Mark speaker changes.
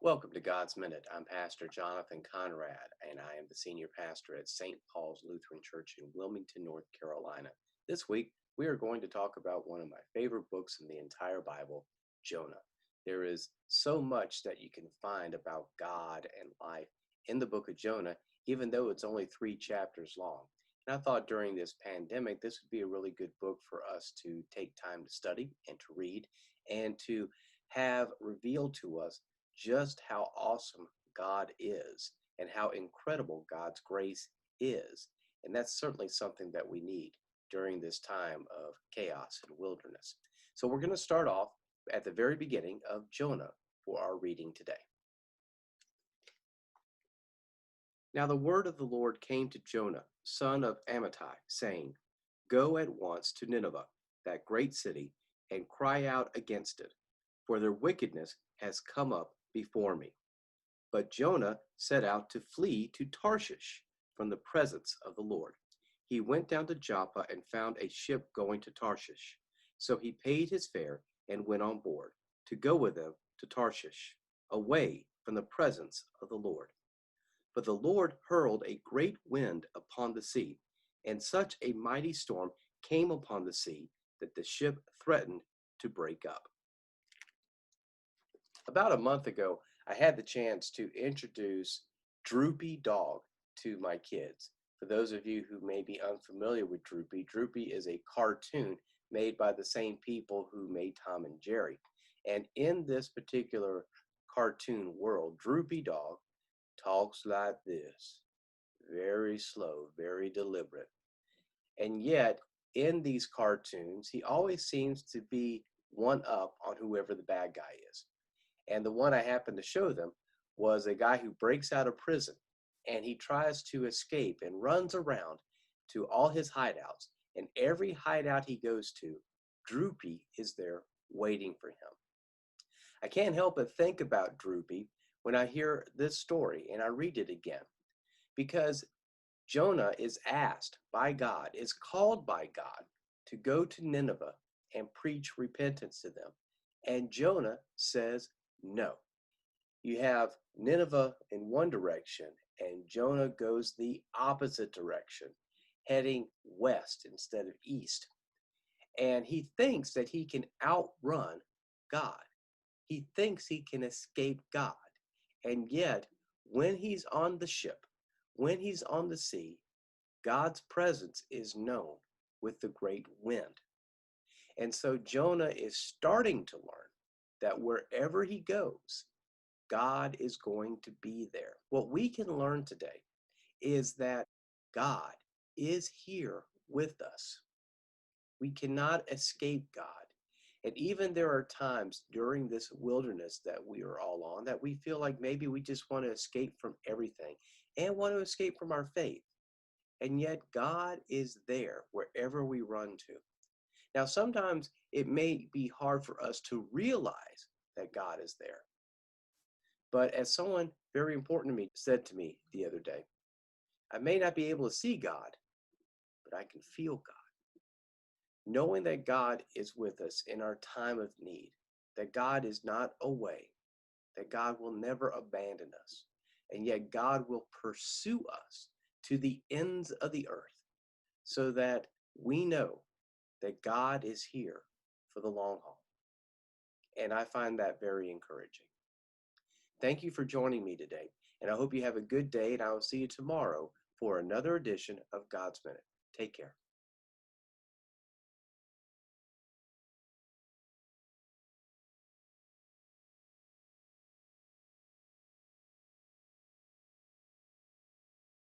Speaker 1: Welcome to God's Minute. I'm Pastor Jonathan Conrad, and I am the senior pastor at St. Paul's Lutheran Church in Wilmington, North Carolina. This week, we are going to talk about one of my favorite books in the entire Bible, Jonah. There is so much that you can find about God and life in the book of Jonah, even though it's only 3 chapters long. And I thought during this pandemic, this would be a really good book for us to take time to study and to read and to have revealed to us just how awesome God is and how incredible God's grace is. And that's certainly something that we need during this time of chaos and wilderness. So we're going to start off at the very beginning of Jonah for our reading today. Now the word of the Lord came to Jonah, son of Amittai, saying, Go at once to Nineveh, that great city, and cry out against it, for their wickedness has come up before me. But Jonah set out to flee to Tarshish from the presence of the Lord. He went down to Joppa and found a ship going to Tarshish. So he paid his fare and went on board to go with them to Tarshish, away from the presence of the Lord. But the Lord hurled a great wind upon the sea, and such a mighty storm came upon the sea that the ship threatened to break up. About a month ago, I had the chance to introduce Droopy Dog to my kids. For those of you who may be unfamiliar with Droopy, Droopy is a cartoon made by the same people who made Tom and Jerry. And in this particular cartoon world, Droopy Dog talks like this, very slow, very deliberate. And yet, in these cartoons, he always seems to be one up on whoever the bad guy is. And the one I happened to show them was a guy who breaks out of prison and he tries to escape and runs around to all his hideouts. And every hideout he goes to, Droopy is there waiting for him. I can't help but think about Droopy when I hear this story and I read it again, because Jonah is asked by God, is called by God to go to Nineveh and preach repentance to them. And Jonah says, no. You have Nineveh in one direction, and Jonah goes the opposite direction, heading west instead of east. And he thinks that he can outrun God. He thinks he can escape God. And yet, when he's on the ship, when he's on the sea, God's presence is known with the great wind. And so Jonah is starting to learn that wherever he goes, God is going to be there. What we can learn today is that God is here with us. We cannot escape God. And even there are times during this wilderness that we are all on that we feel like maybe we just want to escape from everything and want to escape from our faith. And yet God is there wherever we run to. Now, sometimes it may be hard for us to realize that God is there. But as someone very important to me said to me the other day, I may not be able to see God, but I can feel God. Knowing that God is with us in our time of need, that God is not away, that God will never abandon us, and yet God will pursue us to the ends of the earth so that we know that God is here for the long haul. And I find that very encouraging. Thank you for joining me today, and I hope you have a good day, and I will see you tomorrow for another edition of God's Minute. Take care.